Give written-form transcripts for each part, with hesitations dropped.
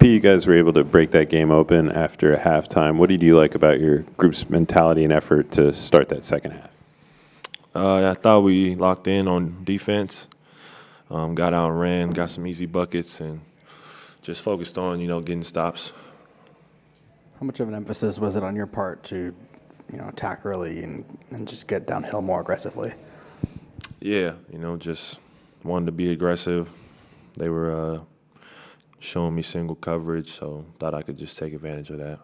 Pete, you guys were able to break that game open after halftime. What did you like about your group's mentality and effort to start that second half? I thought we locked in on defense, got out and ran, got some easy buckets, and just focused on, getting stops. How much of an emphasis was it on your part to, attack early and just get downhill more aggressively? Yeah, just wanted to be aggressive. They were showing me single coverage, so thought I could just take advantage of that.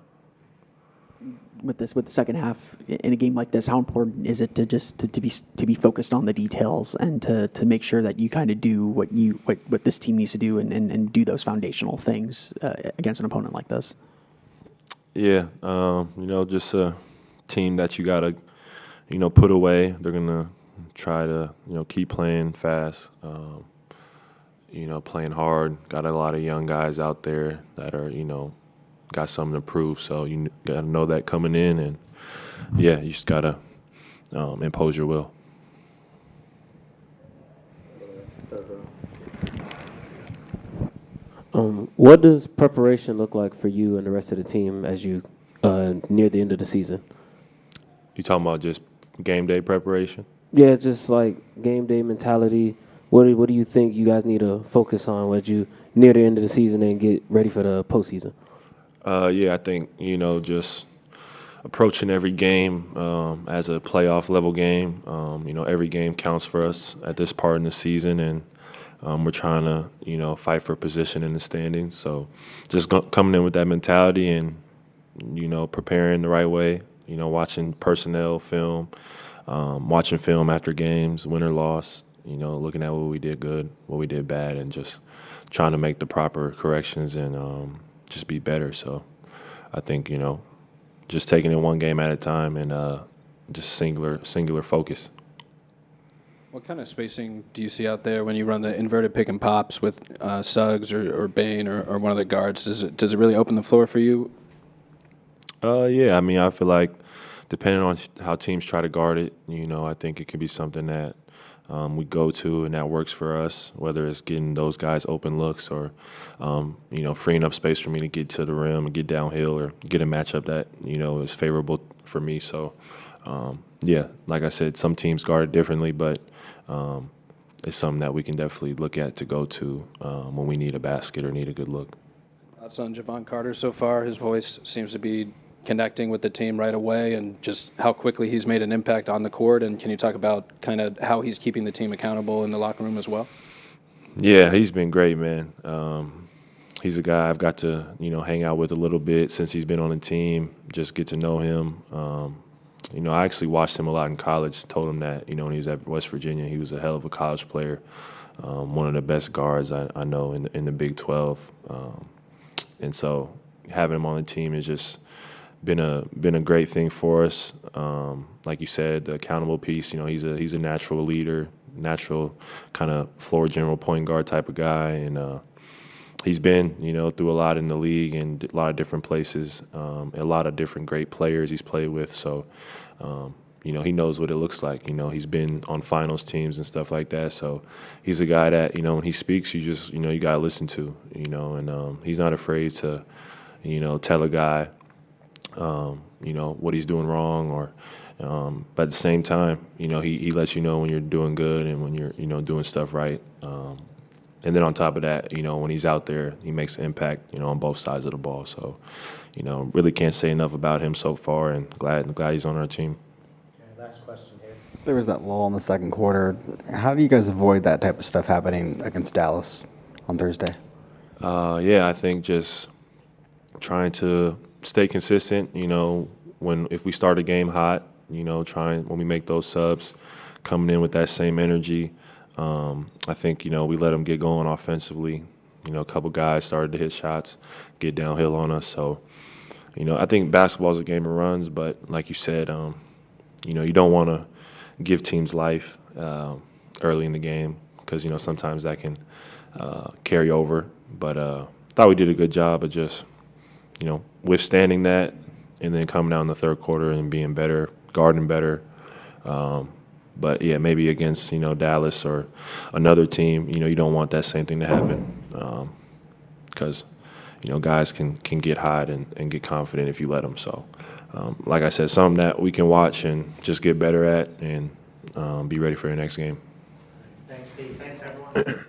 With the second half in a game like this, how important is it to just to be focused on the details and to make sure that you kind of do what this team needs to do and do those foundational things against an opponent like this? Yeah, just a team that you gotta, put away. They're gonna try to, keep playing fast, playing hard. Got a lot of young guys out there that are, got something to prove. So you got to know that coming in, and yeah, you just got to impose your will. What does preparation look like for you and the rest of the team as you near the end of the season? You talking about just game day preparation? Yeah, just like game day mentality. What do you think you guys need to focus on as you near the end of the season and get ready for the postseason? Yeah, I think, just approaching every game as a playoff level game. Every game counts for us at this part in the season, and we're trying to, fight for position in the standings. So just coming in with that mentality and, preparing the right way, watching personnel film, watching film after games, win or loss, looking at what we did good, what we did bad, and just trying to make the proper corrections and just be better. So I think, just taking it one game at a time and just singular focus. What kind of spacing do you see out there when you run the inverted pick and pops with Suggs or Bain or one of the guards? Does it really open the floor for you? Yeah, I mean, I feel like depending on how teams try to guard it, I think it could be something that we go to and that works for us, whether it's getting those guys open looks or, freeing up space for me to get to the rim and get downhill or get a matchup that, is favorable for me. So, yeah, like I said, some teams guard it differently, but it's something that we can definitely look at to go to when we need a basket or need a good look. Thoughts on Javon Carter so far? His voice seems to be connecting with the team right away, and just how quickly he's made an impact on the court. And can you talk about kind of how he's keeping the team accountable in the locker room as well? Yeah, he's been great, man. He's a guy I've got to, hang out with a little bit since he's been on the team, just get to know him. I actually watched him a lot in college, told him that, when he was at West Virginia, he was a hell of a college player, one of the best guards I know in the Big 12. And so having him on the team has just been a great thing for us. Like you said, the accountable piece, he's a natural leader, natural kind of floor general point guard type of guy. And he's been, through a lot in the league and a lot of different places, a lot of different great players he's played with. So, he knows what it looks like. He's been on finals teams and stuff like that. So he's a guy that, when he speaks, you just, you got to listen to, and he's not afraid to, tell a guy, what he's doing wrong or, but at the same time, he lets you know when you're doing good and when you're, doing stuff right. And then on top of that, when he's out there, he makes an impact, on both sides of the ball. So, really can't say enough about him so far, and glad he's on our team. Okay, last question here. There was that lull in the second quarter. How do you guys avoid that type of stuff happening against Dallas on Thursday? Yeah, I think just trying to stay consistent, if we start a game hot, trying when we make those subs, coming in with that same energy. I think, we let them get going offensively. A couple guys started to hit shots, get downhill on us. So, I think basketball is a game of runs, but like you said, you don't want to give teams life early in the game because, sometimes that can carry over. But thought we did a good job of just, withstanding that and then coming out in the third quarter and being better, guarding better. But, yeah, maybe against, Dallas or another team, you don't want that same thing to happen because, guys can get hot and get confident if you let them. So, like I said, something that we can watch and just get better at and be ready for the next game. Thanks, Steve. Thanks, everyone.